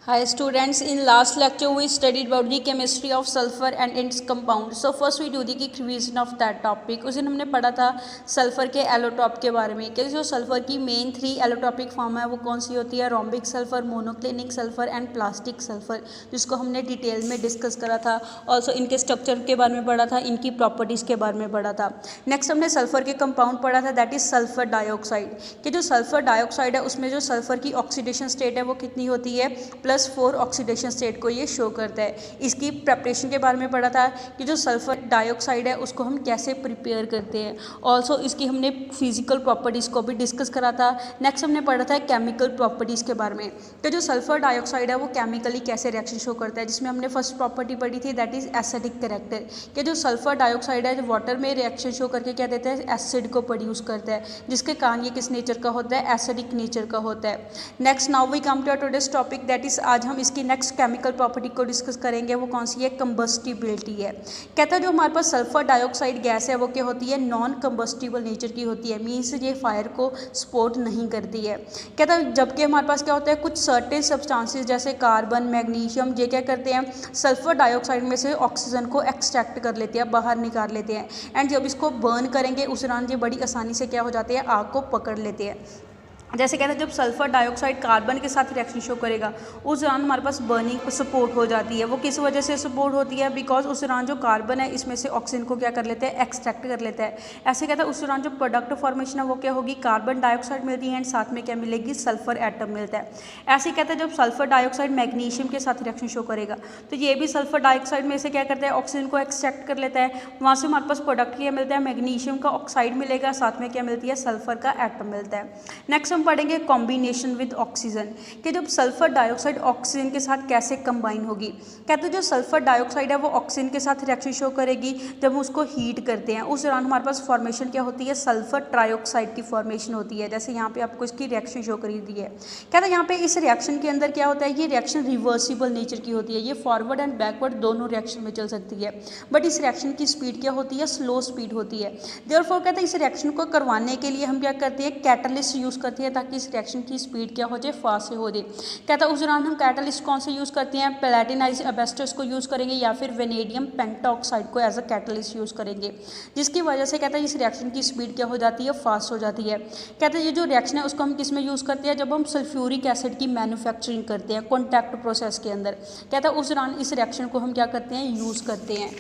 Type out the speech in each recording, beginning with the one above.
Hi students, in last lecture we studied about the chemistry of sulfur and its compound. So first we do the revision of that topic. उस दिन हमने पढ़ा था sulphur के एलोटॉप के बारे में कि जो सल्फर की मेन 3 एलोटॉपिक फॉर्म है वो कौन सी होती है, rhombic sulphur, monoclinic sulphur and plastic sulphur, जिसको हमने डिटेल में डिस्कस करा था। ऑल्सो इनके स्ट्रक्चर के बारे में पढ़ा था, इनकी प्रॉपर्टीज़ के बारे में पढ़ा था। नेक्स्ट हमने सल्फर के कंपाउंड पढ़ा था, दैट इज सल्फर डाइऑक्साइड। कि जो सल्फर डाइऑक्साइड है उसमें जो सल्फर की ऑक्सीडेशन स्टेट है वो कितनी होती है, +4 ऑक्सीडेशन स्टेट को ये शो करता है। इसकी प्रेपरेशन के बारे में पढ़ा था कि जो सल्फर डाइऑक्साइड है उसको हम कैसे प्रिपेयर करते हैं। ऑल्सो इसकी हमने फिजिकल प्रॉपर्टीज़ को भी डिस्कस करा था। नेक्स्ट हमने पढ़ा था केमिकल प्रॉपर्टीज़ के बारे में कि जो सल्फर डाइऑक्साइड है वो केमिकली कैसे रिएक्शन शो करता है, जिसमें हमने फर्स्ट प्रॉपर्टी पढ़ी थी दैट इज एसिडिक कैरेक्टर। कि जो सल्फर डाइऑक्साइड है वाटर में रिएक्शन शो करके क्या देता है, एसिड को प्रोड्यूस करता है, जिसके कारण ये किस नेचर का होता है, एसिडिक नेचर का होता है। Next now we come to today's topic that is, आज हम इसकी नेक्स्ट केमिकल प्रॉपर्टी को डिस्कस करेंगे। वो कौन सी है, कंबस्टिबिलिटी है। कहता है जो हमारे पास सल्फर डाइऑक्साइड गैस है वो क्या होती है, नॉन कंबस्टिबल नेचर की होती है, मीन्स ये फायर को सपोर्ट नहीं करती है। कहता है जबकि हमारे पास क्या होता है, कुछ सर्टेन सब्सटेंसेस जैसे कार्बन, मैग्नीशियम, ये क्या करते हैं, सल्फर डाइऑक्साइड में से ऑक्सीजन को एक्सट्रैक्ट कर लेते हैं, बाहर निकाल लेते हैं, एंड जब इसको बर्न करेंगे उस दौरान ये बड़ी आसानी से क्या हो जाते हैं, आग को पकड़ लेते हैं। जैसे कहते हैं जब सल्फर डाइऑक्साइड कार्बन के साथ रिएक्शन शो करेगा उस दौरान हमारे पास बर्निंग सपोर्ट हो जाती है। वो किस वजह से सपोर्ट होती है, बिकॉज उस दौरान जो कार्बन है इसमें से ऑक्सीजन को क्या कर लेते हैं, एक्सट्रैक्ट कर लेता है। ऐसे कहता है उस दौरान जो प्रोडक्ट फॉर्मेशन है वो क्या होगी, कार्बन डाइऑक्साइड मिलती है एंड साथ में क्या मिलेगी, सल्फर एटम मिलता है। ऐसे कहते हैं जब सल्फर डाइऑक्साइड मैग्नीशियम के साथ रिएक्शन शो करेगा तो ये भी सल्फर डाइऑक्साइड में से क्या करता है, ऑक्सीजन को एक्सट्रैक्ट कर लेता है। वहाँ से हमारे पास प्रोडक्ट क्या मिलता है, मैग्नीशियम का ऑक्साइड मिलेगा, साथ में क्या मिलती है, सल्फर का एटम मिलता है। नेक्स्ट हम पढ़ेंगे कॉम्बिनेशन विद ऑक्सीजन कि जब सल्फर डाइऑक्साइड ऑक्सीजन के साथ कैसे कंबाइन होगी। कहते हैं जो सल्फर डाइऑक्साइड है वो ऑक्सीजन के साथ रिएक्शन शो करेगी जब हम उसको हीट करते हैं, उस दौरान हमारे पास फॉर्मेशन क्या होती है, सल्फर ट्राइऑक्साइड की फॉर्मेशन होती है। जैसे यहाँ पे आपको इसकी रिएक्शन शो करी दी है। कहते हैं यहाँ पे इस रिएक्शन के अंदर क्या होता है, ये रिएक्शन रिवर्सिबल नेचर की होती है, ये फॉरवर्ड एंड बैकवर्ड दोनों रिएक्शन में चल सकती है, बट इस रिएक्शन की स्पीड क्या होती है, स्लो स्पीड होती है। देयरफॉर कहते हैं इस रिएक्शन को करवाने के लिए हम क्या करते हैं, कैटलिस्ट यूज करते हैं ताकि इस रिएक्शन की स्पीड क्या हो जाए, फास्ट से हो जाए। कहता है उस दौरान हम कैटलिस्ट कौन से यूज़ करते हैं, प्लेटिनाइज एस्बेस्टस को यूज़ करेंगे या फिर वेनेडियम पेंटॉक्साइड को एज अ कैटलिस्ट यूज़ करेंगे, जिसकी वजह से कहता है इस रिएक्शन की स्पीड क्या हो जाती है, फास्ट हो जाती है। कहते हैं ये जो रिएक्शन है उसको हम किस में यूज़ करते हैं, जब हम सल्फ्यूरिक एसिड की मैन्युफैक्चरिंग करते हैं कॉन्टैक्ट प्रोसेस के अंदर। कहता है उस दौरान इस रिएक्शन को हम क्या करते हैं, यूज़ करते हैं।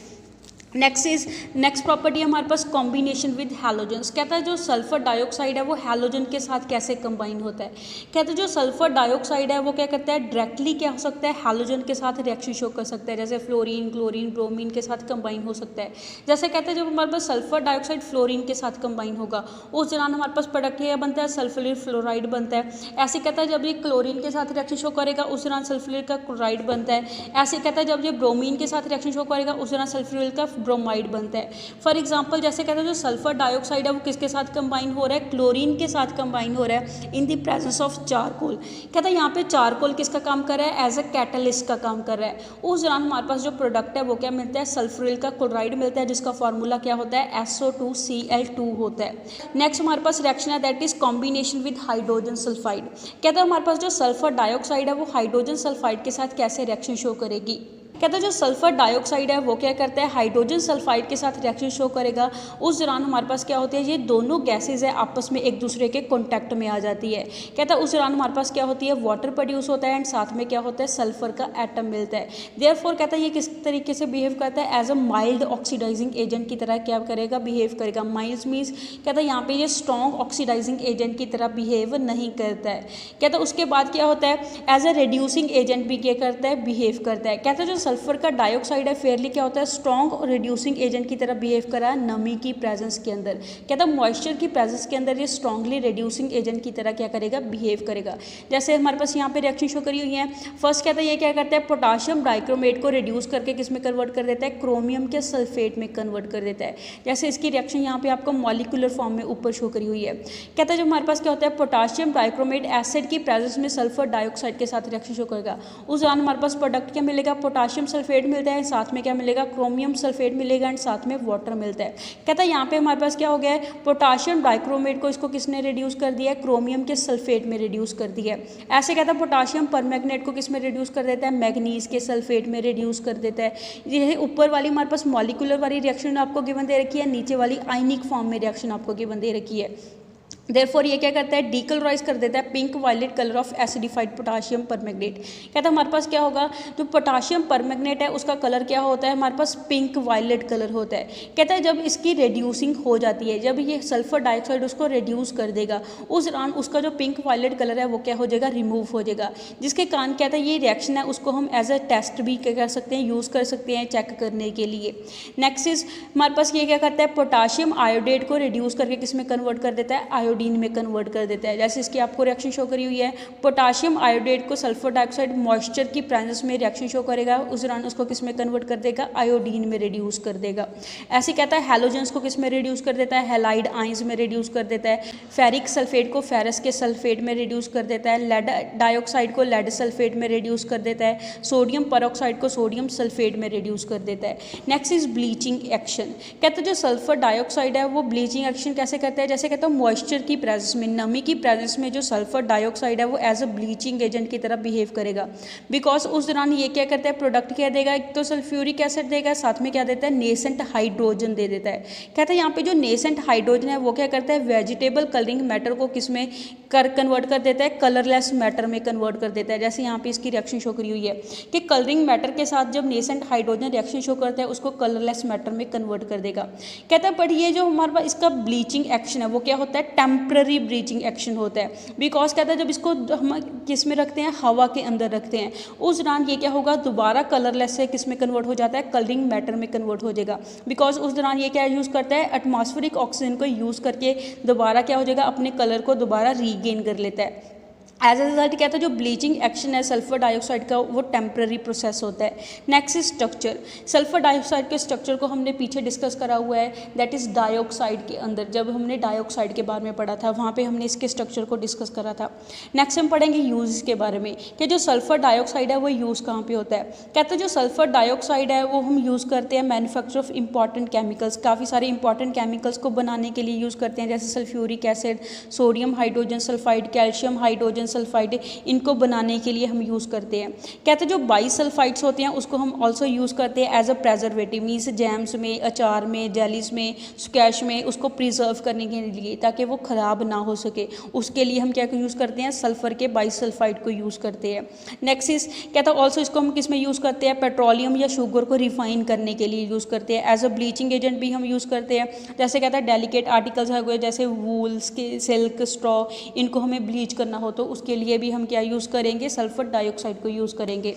नेक्स्ट प्रॉपर्टी हमारे पास कॉम्बिनेशन विद हैलोजेंस। कहता है जो सल्फर डाइऑक्साइड है वो हैलोजन के साथ कैसे कंबाइन होता है। कहते हैं जो सल्फर डाइऑक्साइड है वो क्या करता है, डायरेक्टली क्या हो सकता है, हैलोजन के साथ रिएक्शन शो कर सकता है, जैसे फ्लोरीन, क्लोरीन, ब्रोमीन के साथ कंबाइन हो सकता है। जैसे कहते हैं जब हमारे पास सल्फर डाइऑक्साइड फ्लोरीन के साथ कंबाइन होगा उस दौरान हमारे पास प्रोडक्ट क्या बनता है, सल्फ्यूरिक फ्लोराइड बनता है। ऐसे कहता है जब ये क्लोरीन के साथ रिएक्शन शो करेगा उस दौरान सल्फ्यूरिक का क्लोराइड बनता है। ऐसे कहता है जब ये ब्रोमीन के साथ रिएक्शन शो करेगा उस दौरान सल्फ्यूरिक का ब्रोमाइड बनता है। फॉर एग्जांपल जैसे कहते हैं जो सल्फर डाइऑक्साइड है वो किसके साथ कंबाइन हो रहा है, क्लोरीन के साथ कंबाइन हो रहा है in the presence of charcoal. कहता है यहाँ पे चारकोल किसका काम कर रहा है, एज अ कैटलिस्ट का काम कर रहा है। उस दौरान हमारे पास जो प्रोडक्ट है वो क्या मिलता है, सल्फ्यूरिल का क्लोराइड मिलता है, जिसका फॉर्मूला क्या होता है, SO2Cl2 होता है। नेक्स्ट हमारे पास रिएक्शन है that is combination with hydrogen sulphide. कहता है हमारे पास जो सल्फर डाइऑक्साइड है वो हाइड्रोजन सल्फाइड के साथ कैसे रिएक्शन शो करेगी। कहता है जो सल्फर डाइऑक्साइड है वो क्या करता है, हाइड्रोजन सल्फाइड के साथ रिएक्शन शो करेगा। उस दौरान हमारे पास क्या होती है, ये दोनों गैसेज है आपस में एक दूसरे के कॉन्टैक्ट में आ जाती है। कहता है उस दौरान हमारे पास क्या होती है, वाटर प्रोड्यूस होता है एंड साथ में क्या होता है, सल्फर का एटम मिलता है। देयरफॉर कहता है ये किस तरीके से बिहेव करता है, as a mild oxidising agent की तरह क्या करेगा, बिहेव करेगा। माइल्ड मीन्स कहता है यहाँ पे ये स्ट्रॉन्ग ऑक्सीडाइजिंग एजेंट की तरह बिहेव नहीं करता है। कहता है उसके बाद क्या होता है, एज अ रिड्यूसिंग एजेंट भी क्या करता है, बिहेव करता है। कहता है जो सल्फर का डाइऑक्साइड है फेयरली क्या होता है, स्ट्रॉन्ग और रिड्यूसिंग एजेंट की तरह बिहेव करा है नमी की प्रेजेंस के अंदर। कहता है मॉइस्चर की प्रेजेंस के अंदर ये स्ट्रॉन्गली रिड्यूसिंग एजेंट की तरह क्या करेगा, बिहेव करेगा। जैसे हमारे पास यहाँ पे रिएक्शन शो करी हुई है। फर्स्ट कहता है ये क्या करता है, पोटाशियम डाइक्रोमेट को रिड्यूस करके किस में कन्वर्ट कर देता है, क्रोमियम के सल्फेट में कन्वर्ट कर देता है। जैसे इसकी रिएक्शन यहाँ पे आपको मॉलिक्यूलर फॉर्म में ऊपर शो करी हुई है। कहता है जो हमारे पास क्या होता है, पोटाशियम डाइक्रोमेट एसिड की प्रेजेंस में सल्फर डाइऑक्साइड के साथ रिएक्शन शो करेगा। उस दौरान हमारे पास प्रोडक्ट क्या मिलेगा, पोटाशियम पोटाशियम सल्फेट मिलता है, साथ में क्या मिलेगा, क्रोमियम सल्फेट मिलेगा एंड साथ में वाटर मिलता है। कहता है यहाँ पे हमारे पास क्या हो गया है, पोटाशियम डाइक्रोमेट को इसको किसने रिड्यूस कर दिया है, क्रोमियम के सल्फेट में रिड्यूस कर दिया है। ऐसे कहता है पोटाशियम परमैंगनेट को किस में रिड्यूस कर देता है, मैग्नीज के सल्फेट में रिड्यूस कर देता है। ये ऊपर वाली हमारे पास मॉलिक्यूलर वाली रिएक्शन आपको गिवन दे रखी है, नीचे वाली आयनिक फॉर्म में रिएक्शन आपको गिवन दे रखी है। देयरफॉर ये क्या करता है, डीकलराइज कर देता है pink violet colour of acidified potassium permanganate. कहता है हमारे पास क्या होगा, जो पोटाशियम परमैंगनेट है उसका कलर क्या होता है, हमारे पास पिंक वायलेट कलर होता है। कहता है जब इसकी रिड्यूसिंग हो जाती है, जब ये सल्फर डाइऑक्साइड उसको रिड्यूस कर देगा, उस दौरान उसका जो पिंक वायलेट कलर है वो क्या हो जाएगा, रिमूव हो जाएगा। जिसके कारण कहता है ये रिएक्शन है उसको हम एज अ टेस्ट भी क्या कर सकते हैं, यूज़ कर सकते हैं चेक करने के लिए। नेक्स्ट इज हमारे पास ये क्या करता है, पोटाशियम आयोडेट को रिड्यूस करके किस में कन्वर्ट कर देता है, आयोडीन में कन्वर्ट कर देता है। जैसे इसकी आपको रिएक्शन शो करी हुई है, पोटाशियम आयोडेट को सल्फर डाइऑक्साइड मॉइस्चर की प्रेजेंस में रिएक्शन शो करेगा, उस दौरान उसको किस में कन्वर्ट कर देगा, आयोडीन में रिड्यूस कर देगा। ऐसे कहता है हैलोजेंस को किस में रिड्यूस कर देता है, हैलाइड आयंस में रिड्यूस कर देता है। फेरिक सल्फेट को फेरस के सल्फेट में रिड्यूस कर देता है। लेड डाइऑक्साइड को लेड सल्फेट में रिड्यूस कर देता है। सोडियम परऑक्साइड को सोडियम सल्फेट में रिड्यूस कर देता है। Next is bleaching action. कहता है जो सल्फर डाइऑक्साइड है वो ब्लीचिंग एक्शन कैसे करता है, जैसे कहता है मॉइस्चर की प्रेजेंस में, नमी की प्रेजेंस में जो सल्फर डाइऑक्साइड है वो एज अ ब्लीचिंग एजेंट की तरह बिहेव करेगा। बिकॉज उस दौरान ये क्या करता है, प्रोडक्ट क्या देगा, एक तो सल्फ्यूरिक एसिड देगा, साथ में क्या देता है, नेसेंट हाइड्रोजन दे देता है। कहता है यहाँ पे जो नेसेंट हाइड्रोजन है वो क्या करता है, वेजिटेबल कलरिंग मैटर को किस में कन्वर्ट कर देता है, कलरलेस मैटर में कन्वर्ट कर देता है। जैसे यहाँ पे इसकी रिएक्शन शो करी हुई है कि कलरिंग मैटर के साथ जब नेसेंट हाइड्रोजन रिएक्शन शो करता है उसको कलरलेस मैटर में कन्वर्ट कर देगा। कहता है बट ये जो हमारे पास इसका ब्लीचिंग एक्शन है वो क्या होता है, टेम्पररी ब्लीचिंग एक्शन होता है। बिकॉज कहता है जब इसको हम किस में रखते हैं, हवा के अंदर रखते हैं, उस दौरान ये क्या होगा, दोबारा कलरलेस से किस में कन्वर्ट हो जाता है, कलरिंग मैटर में कन्वर्ट हो जाएगा। बिकॉज उस दौरान ये क्या यूज़ करता है, एटमॉस्फेरिक ऑक्सीजन को यूज़ करके दोबारा क्या हो जाएगा, अपने कलर को दोबारा रीगेन कर लेता है। एज ए रिजल्ट कहता है जो ब्लीचिंग एक्शन है सल्फर डाइऑक्साइड का वो टेम्पररी प्रोसेस होता है। Next is structure. Sulphur dioxide के स्ट्रक्चर को हमने पीछे डिस्कस करा हुआ है, दैट इज़ डाइऑक्साइड के अंदर जब हमने डाइऑक्साइड के बारे में पढ़ा था वहाँ पे हमने इसके स्ट्रक्चर को डिस्कस करा था। नेक्स्ट हम पढ़ेंगे यूज़ के बारे में कि जो सल्फर डाइऑक्साइड है वो यूज़ कहाँ पे होता है। कहते हैं जो सल्फर डाइऑक्साइड है वो हम यूज़ करते हैं मैन्युफैक्चर ऑफ इंपॉर्टेंट केमिकल्स, काफ़ी सारे इंपॉर्टेंट केमिकल्स को बनाने के लिए यूज़ करते हैं, जैसे sulphuric acid, sodium hydrogen sulphide, calcium hydrogen sulphide, इनको बनाने के लिए हम यूज़ करते हैं। कहते हैं जो बाइसल्फाइड्स होते हैं उसको हम ऑल्सो यूज़ करते हैं as a preservative, means jams में, अचार में, जेलीज में, स्क्वैश में उसको प्रिजर्व करने के लिए ताकि वो ख़राब ना हो सके, उसके लिए हम क्या यूज़ करते हैं, सल्फर के बाइसल्फाइड को यूज़ करते हैं। नेक्स्ट इज कहता है ऑल्सो इसको हम किस में यूज़ करते हैं, पेट्रोलियम या शुगर को रिफाइन करने के लिए यूज़ करते हैं। एज अ ब्लीचिंग एजेंट भी हम यूज़ करते हैं, जैसे कहता है डेलिकेट आर्टिकल्स हो गए जैसे वूल्स के, सिल्क, स्ट्रॉ, इनको हमें ब्लीच करना हो तो उसके लिए भी हम क्या यूज़ करेंगे, सल्फर डाइऑक्साइड को यूज़ करेंगे।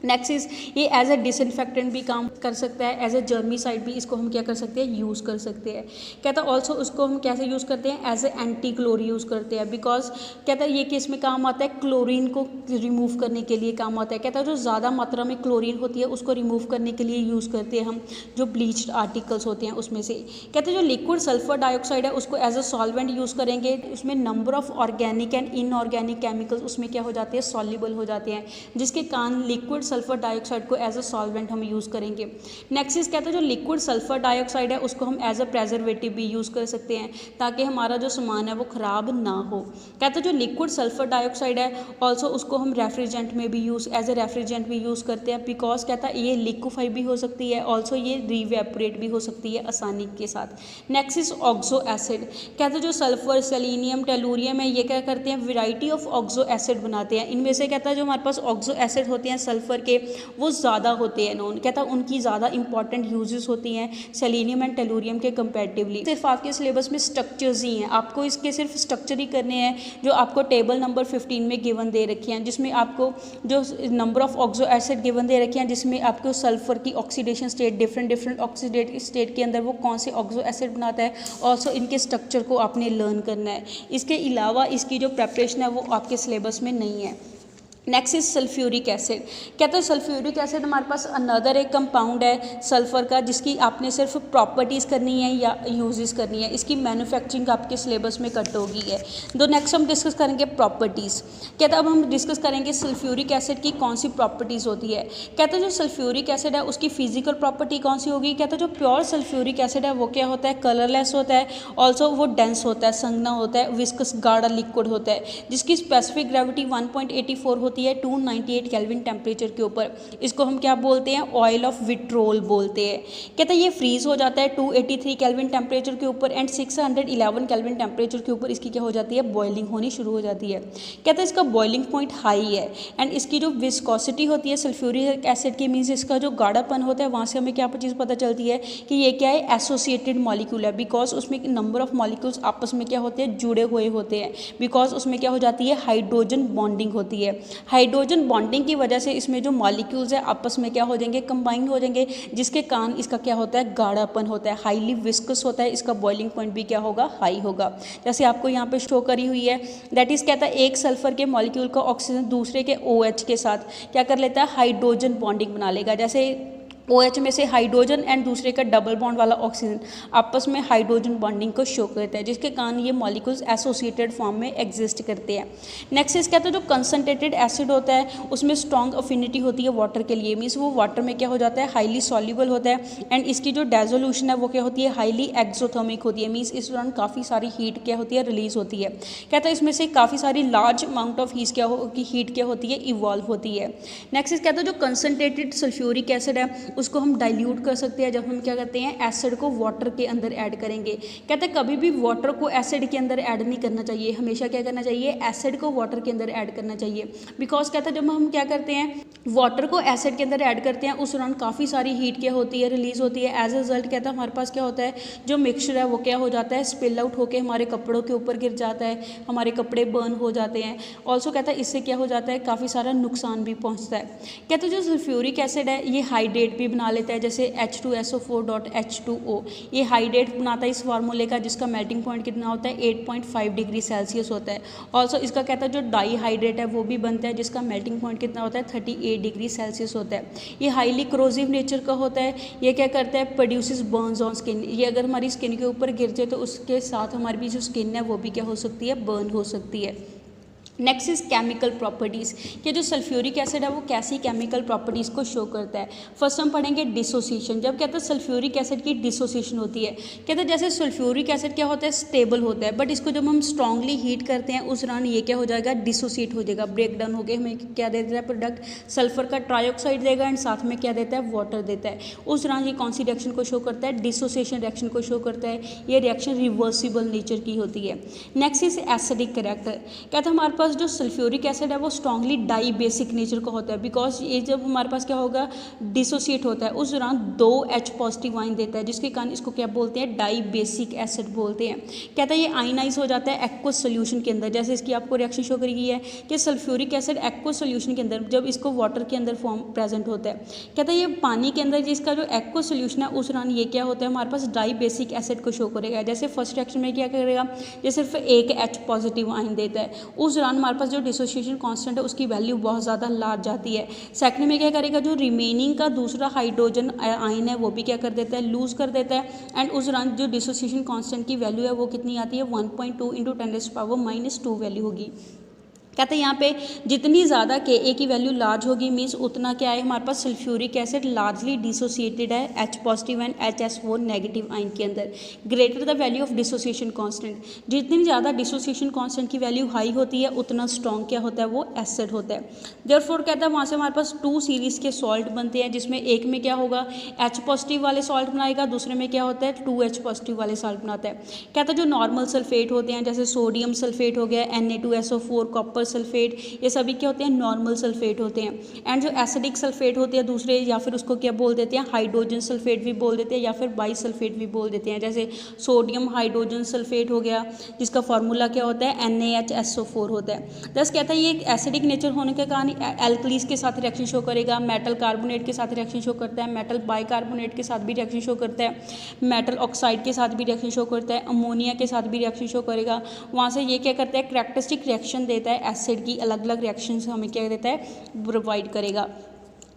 नेक्स्ट इज ये एज अ डिसइंफेक्टेंट भी काम कर सकता है, एज अ जर्मीसाइड भी इसको हम क्या कर सकते हैं, यूज़ कर सकते हैं। कहता है ऑल्सो उसको हम कैसे यूज़ करते हैं, as a antichlor use करते हैं। बिकॉज कहता है ये किस में काम आता है, क्लोरीन को रिमूव करने के लिए काम आता है। कहता है जो ज़्यादा मात्रा में क्लोरीन होती है उसको रिमूव करने के लिए यूज़ करते हैं हम जो ब्लीच्ड आर्टिकल्स होते हैं उसमें से। कहते हैं जो लिक्विड सल्फर डाइऑक्साइड है उसको एज अ सॉल्वेंट यूज़ करेंगे, उसमें number of organic and inorganic chemicals उसमें क्या हो जाते हैं, सॉल्युबल हो जाते हैं, जिसके कारण लिक्विड सल्फर डाइऑक्साइड को एज अ सॉल्वेंट हम यूज़ करेंगे। नेक्स्ट इज कहते हैं जो लिक्विड सल्फर डाइऑक्साइड है उसको हम एज अ प्रेजर्वेटिव भी यूज़ कर सकते हैं ताकि हमारा जो सामान है वो ख़राब ना हो। कहते हैं जो लिक्विड सल्फर डाइऑक्साइड है ऑल्सो उसको हम रेफ्रिजरेंट में भी यूज़ एज ए रेफ्रिजरेंट भी यूज़ करते हैं। बिकॉज कहता है ये लिक्विफाई भी हो सकती है, ऑल्सो ये रिवेपोरेट भी हो सकती है आसानी के साथ। Next is oxo acid. कहते हैं जो सल्फर, सेलेनियम, टेलुरियम है ये क्या करते हैं, वेराइटी ऑफ ऑक्सो एसिड बनाते हैं। इनमें से कहता है जो हमारे पास ऑक्सो एसिड होते हैं सल्फर के वो ज़्यादा होते हैं नोन, कहता है उनकी ज़्यादा इंपॉर्टेंट यूजेस होती हैं सेलेनियम एंड टेलुरियम के कंपैरेटिवली। सिर्फ आपके सिलेबस में स्ट्रक्चर्स ही हैं, आपको इसके सिर्फ स्ट्रक्चर ही करने हैं जो आपको टेबल नंबर 15 में गिवन दे रखे हैं, जिसमें आपको जो number of oxo acid given दे रखे हैं, जिसमें आपको सल्फर की oxidation state different oxidate state के अंदर वो कौन से ऑक्सो एसिड बनाता है, ऑल्सो इनके स्ट्रक्चर को आपने लर्न करना है। इसके अलावा इसकी जो प्रेपरेशन है वो आपके सिलेबस में नहीं है। Next is sulphuric acid. कहते हैं सल्फ्यूरिक एसिड हमारे पास अनदर एक कंपाउंड है सल्फ़र का, जिसकी आपने सिर्फ प्रॉपर्टीज़ करनी है या यूजेस करनी है। इसकी मैन्युफैक्चरिंग आपके सिलेबस में कट होगी है। तो नेक्स्ट हम डिस्कस करेंगे प्रॉपर्टीज़। कहते हैं अब हम डिस्कस करेंगे सल्फ्यूरिक एसिड की कौन सी प्रॉपर्टीज़ होती है। कहते हैं जो सल्फ्यूरिक एसिड है उसकी फिजिकल प्रॉपर्टी कौन सी होगी। कहते हैं जो प्योर सल्फ्यूरिक एसिड है वो क्या होता है, कलरलेस होता है, ऑल्सो वो डेंस होता है, संघना होता है, विस्कस गाढ़ा लिक्विड होता है, जिसकी स्पेसिफिक ग्रेविटी 1.84 होती है 298 केल्विन टेम्परेचर के ऊपर। इसको हम क्या बोलते हैं, ऑयल ऑफ विट्रोल बोलते हैं। कहते हैं ये फ्रीज हो जाता है 283 केल्विन टेम्परेचर के ऊपर एंड 611 केल्विन टेम्परेचर के ऊपर इसकी क्या हो जाती है, बॉइलिंग होनी शुरू हो जाती है। कहते हैं इसका बॉइलिंग पॉइंट हाई है एंड इसकी जो विस्कोसिटी होती है सल्फ्यूरिक एसिड की, मीन्स इसका जो गाढ़ापन होता है, वहाँ से हमें क्या चीज़ पता चलती है कि ये क्या है, एसोसिएटेड मॉलिक्यूल है, बिकॉज उसमें नंबर ऑफ मॉलिक्यूल्स आपस में क्या होते हैं, जुड़े हुए होते हैं, बिकॉज उसमें क्या हो जाती है, हाइड्रोजन बॉन्डिंग होती है। हाइड्रोजन बॉन्डिंग की वजह से इसमें जो मॉलिक्यूल्स है आपस में क्या हो जाएंगे, कंबाइन हो जाएंगे, जिसके कारण इसका क्या होता है, गाढ़ापन होता है, हाईली विस्कस होता है, इसका बॉइलिंग पॉइंट भी क्या होगा, हाई होगा। जैसे आपको यहाँ पे शो करी हुई है, दैट इज कहता है एक सल्फर के मॉलिक्यूल का ऑक्सीजन दूसरे के OH के साथ क्या कर लेता है, हाइड्रोजन बॉन्डिंग बना लेगा। जैसे OH में से हाइड्रोजन एंड दूसरे का डबल बॉन्ड वाला ऑक्सीजन आपस में हाइड्रोजन बॉन्डिंग को शो करता है, जिसके कारण ये मॉलिक्यूल्स एसोसिएटेड फॉर्म में एग्जिस्ट करते हैं। नेक्स्ट इस कहते हैं जो कंसनट्रेटेड एसिड होता है उसमें स्ट्रॉन्ग अफिनिटी होती है वाटर के लिए, मीन्स वो वाटर में क्या हो जाता है, हाईली सॉल्युबल होता है एंड इसकी जो डेजोल्यूशन है वो क्या होती है, हाईली एक्सोथर्मिक होती है, मीन्स इस दौरान काफ़ी सारी हीट क्या होती है, रिलीज होती है। कहता है इसमें से काफ़ी सारी लार्ज अमाउंट ऑफ हीट क्या होती है, इवॉल्व होती है। नेक्स्ट इस कहते हैं जो कंसनट्रेटेड सल्फ्यूरिक एसिड है उसको हम डाइल्यूट कर सकते हैं जब हम क्या करते हैं, एसिड को वाटर के अंदर ऐड करेंगे। कहते हैं कभी भी वाटर को एसिड के अंदर ऐड नहीं करना चाहिए, हमेशा क्या करना चाहिए, एसिड को वाटर के अंदर ऐड करना चाहिए। बिकॉज कहते हैं जब हम क्या करते हैं, वाटर को एसिड के अंदर ऐड करते हैं उस दौरान काफ़ी सारी हीट क्या होती है, रिलीज होती है। एज ए रिजल्ट कहता है हमारे पास क्या होता है, जो मिक्सचर है वो क्या हो जाता है, स्पिल आउट होकर हमारे कपड़ों के ऊपर गिर जाता है, हमारे कपड़े बर्न हो जाते हैं। ऑल्सो कहता है इससे क्या हो जाता है, काफ़ी सारा नुकसान भी पहुँचता है। कहते हैं जो सल्फ्यूरिक एसिड है ये हाइड्रेट भी बना लेता है, जैसे H2SO4.H2O, ये हाइड्रेट बनाता है इस फार्मूले का, जिसका मेल्टिंग पॉइंट कितना होता है, 8.5 डिग्री सेल्सियस होता है। ऑल्सो इसका कहता है जो डाई हाइड्रेट है वो भी बनता है, जिसका मेल्टिंग पॉइंट कितना होता है, 38 डिग्री सेल्सियस होता है। ये हाईली क्रोजिव नेचर का होता है। ये क्या करता है, प्रोड्यूसेस बर्न्स ऑन स्किन, ये अगर हमारी स्किन के ऊपर गिर जाए तो उसके साथ हमारी भी जो स्किन है वो भी क्या हो सकती है, बर्न हो सकती है। नेक्स्ट इज केमिकल प्रॉपर्टीज़, कि जो सल्फ्यूरिक एसिड है वो कैसी केमिकल प्रॉपर्टीज़ को शो करता है। फर्स्ट हम पढ़ेंगे डिसोसिएशन। जब कहते हैं सल्फ्यूरिक एसिड की डिसोसिएशन होती है, कहते हैं जैसे सल्फ्यूरिक एसिड क्या होता है, स्टेबल होता है, बट इसको जब हम स्ट्रांगली हीट करते हैं उस दौरान ये क्या हो जाएगा, डिसोसिएट हो जाएगा, ब्रेक डाउन हो गया, हमें क्या दे देता है प्रोडक्ट, सल्फर का ट्राइऑक्साइड देगा एंड साथ में क्या देता है, वाटर देता है। उस दौरान ये कौन सी रिएक्शन को शो करता है, डिसोसिएशन रिएक्शन को शो करता है। ये रिएक्शन रिवर्सिबल नेचर की होती है। Next is acidic character. कहते हैं हमारे पास जो सल्फ्यूरिक एसिड है वो स्ट्रांगली डाई बेसिक नेचर का होता है, बिकॉज ये जब हमारे पास क्या होगा, डिसोसिएट होता है उस दौरान 2 H पॉजिटिव आयन देता है, जिसके कारण इसको क्या बोलते हैं, डाई बेसिक एसिड बोलते हैं। कहता है ये आयनाइज हो जाता है एक्वस सोल्यूशन के अंदर, जैसे इसकी आपको रिएक्शन शो करी है कि सल्फ्यूरिक एसिड एक्वस सोल्यूशन के अंदर जब इसको वाटर के अंदर फॉर्म प्रेजेंट होता है, कहता है ये पानी के अंदर जिसका जो एक्वस सोल्यूशन है उस दौरान ये क्या होता है, हमारे पास डाई बेसिक एसिड को शो करेगा। जैसे फर्स्ट रिएक्शन में क्या करेगा, ये सिर्फ एक H पॉजिटिव आयन देता है, उस दौरान हमारे पास जो डिसोसिएशन कांस्टेंट है उसकी वैल्यू बहुत ज़्यादा लार्ज जाती है। सेकंड में क्या करेगा, जो रिमेनिंग का दूसरा हाइड्रोजन आयन है वो भी क्या कर देता है, लूज कर देता है एंड उस दौरान जो डिसोसिएशन कांस्टेंट की वैल्यू है वो कितनी आती है, 1.2 × 10⁻⁻² वैल्यू होगी। कहते हैं यहाँ पे जितनी ज़्यादा Ka की वैल्यू लार्ज होगी, मीन्स उतना क्या है, हमारे पास सल्फ्यूरिक एसिड लार्जली डिसोसिएटेड है H positive and HSO negative ion के अंदर। Greater the value of dissociation constant, जितनी ज़्यादा डिसोसिएशन कांस्टेंट की वैल्यू हाई होती है उतना स्ट्रॉन्ग क्या होता है, वो एसिड होता है। देयरफॉर कहता है वहाँ से हमारे पास 2 सीरीज़ के सॉल्ट बनते हैं, जिसमें एक में क्या होगा, H पॉजिटिव वाले सॉल्ट बनाएगा, दूसरे में क्या होता है, 2H पॉजिटिव वाले सॉल्ट बनाता है। कहता है जो नॉर्मल सल्फेट होते हैं, जैसे सोडियम सल्फेट हो गया, Na2SO4, कॉपर सल्फेट, ये सभी क्या होते हैं, नॉर्मल सल्फेट होते हैं। एंड जो एसिडिक सल्फेट होते हैं दूसरे, या फिर उसको क्या बोल देते हैं, हाइड्रोजन सल्फेट भी बोल देते हैं या फिर बाई सल्फेट भी बोल देते हैं। जैसे सोडियम हाइड्रोजन सल्फेट हो गया, जिसका फार्मूला क्या होता है, NaHSO4 होता है। दस कहता है ये एक एसिडिक नेचर होने के कारण एल्कलीज के साथ रिएक्शन शो करेगा, मेटल कार्बोनेट के साथ रिएक्शन शो करता है, मेटल बाइकार्बोनेट के साथ भी रिएक्शन शो करता है, मेटल ऑक्साइड के साथ भी रिएक्शन शो करता है, अमोनिया के साथ भी रिएक्शन शो करेगा। वहाँ से ये क्या करता है, कैरेक्टरिस्टिक रिएक्शन देता है एसिड की अलग अलग रिएक्शंस हमें क्या देता है, प्रोवाइड करेगा।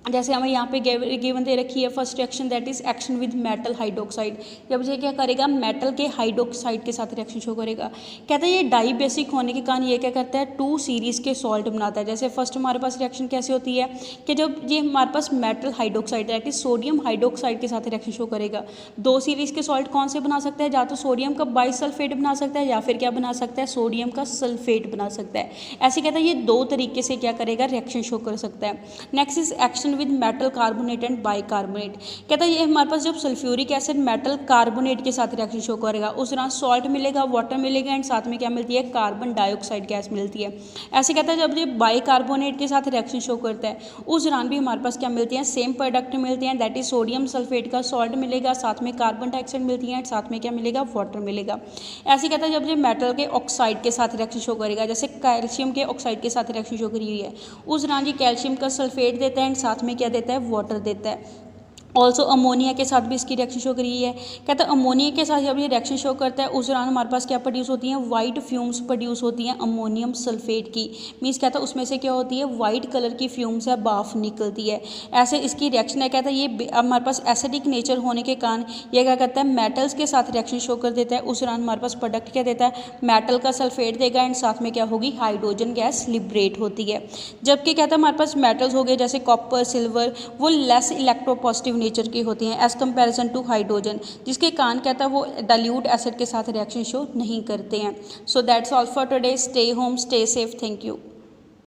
जैसे हमें यहाँ पे गिवन दे रखी है first reaction that is action with metal hydroxide. जब ये क्या करेगा, मेटल के हाइड्रोक्साइड के साथ रिएक्शन शो करेगा। कहता है ये डाई बेसिक होने के कारण ये क्या करता है, 2 सीरीज़ के सॉल्ट बनाता है। जैसे फर्स्ट हमारे पास रिएक्शन कैसे होती है कि जब ये हमारे पास metal hydroxide that is sodium hydroxide के साथ रिएक्शन शो करेगा। 2 सीरीज़ के सॉल्ट कौन से बना सकता है, या तो सोडियम का बाइसल्फेट बना सकता है या फिर क्या बना सकता है, सोडियम का सल्फेट बना सकता है। ऐसे कहता है ये 2 तरीके से क्या करेगा, रिएक्शन शो कर सकता है। Next is action with metal carbonate and bicarbonate. कहता है ये हमारे पास जब सल्फ्यूरिक एसिड मेटल कार्बोनेट के साथ रिएक्शन शो करेगा, उस दौरान सॉल्ट मिलेगा, वाटर मिलेगा एंड साथ में क्या मिलती है, कार्बन डाइऑक्साइड गैस मिलती है। ऐसे कहता है जब ये बाइकार्बोनेट के साथ रिएक्शन शो करता है, उस दौरान भी हमारे पास क्या मिलती है, सेम प्रोडक्ट मिलते हैं, दैट इज सोडियम सल्फेट का सॉल्ट मिलेगा, साथ में कार्बन डाइऑक्साइड मिलती है एंड साथ में क्या मिलेगा, वाटर मिलेगा। ऐसे कहता है जब ये मेटल के ऑक्साइड के साथ रिएक्शन शो करेगा, जैसे कैल्शियम के ऑक्साइड के साथ रिएक्शन शो करी हुई है, उस दौरान ये कैल्शियम का सल्फेट देता है एंड साथ में क्या देता है, वाटर देता है। ऑल्सो अमोनिया के साथ भी इसकी रिएक्शन शो करी है। कहता है अमोनिया के साथ जब ये रिएक्शन शो करता है, उस दौरान हमारे पास क्या प्रोड्यूस होती हैं, वाइट फ्यूम्स प्रोड्यूस होती हैं अमोनियम सल्फेट की। मीन्स कहता है उसमें से क्या होती है, वाइट कलर की फ्यूम्स है, बाफ निकलती है। ऐसे इसकी रिएक्शन है। कहता है ये हमारे पास एसिडिक नेचर होने के कारण ये क्या करता है, मेटल्स के साथ रिएक्शन शो कर देता है। उस दौरान हमारे पास प्रोडक्ट क्या देता है, मेटल का सल्फेट देगा एंड साथ में क्या होगी, हाइड्रोजन गैस लिबरेट होती है। जबकि कहता है हमारे पास मेटल्स हो गए जैसे कॉपर सिल्वर, वो लेस इलेक्ट्रोपॉजिटिव नेचर की होती हैं एज कंपैरिजन टू हाइड्रोजन, जिसके कारण कहता है वो डाइल्यूट एसिड के साथ रिएक्शन शो नहीं करते हैं। So that's all for today. Stay home, stay safe, thank you.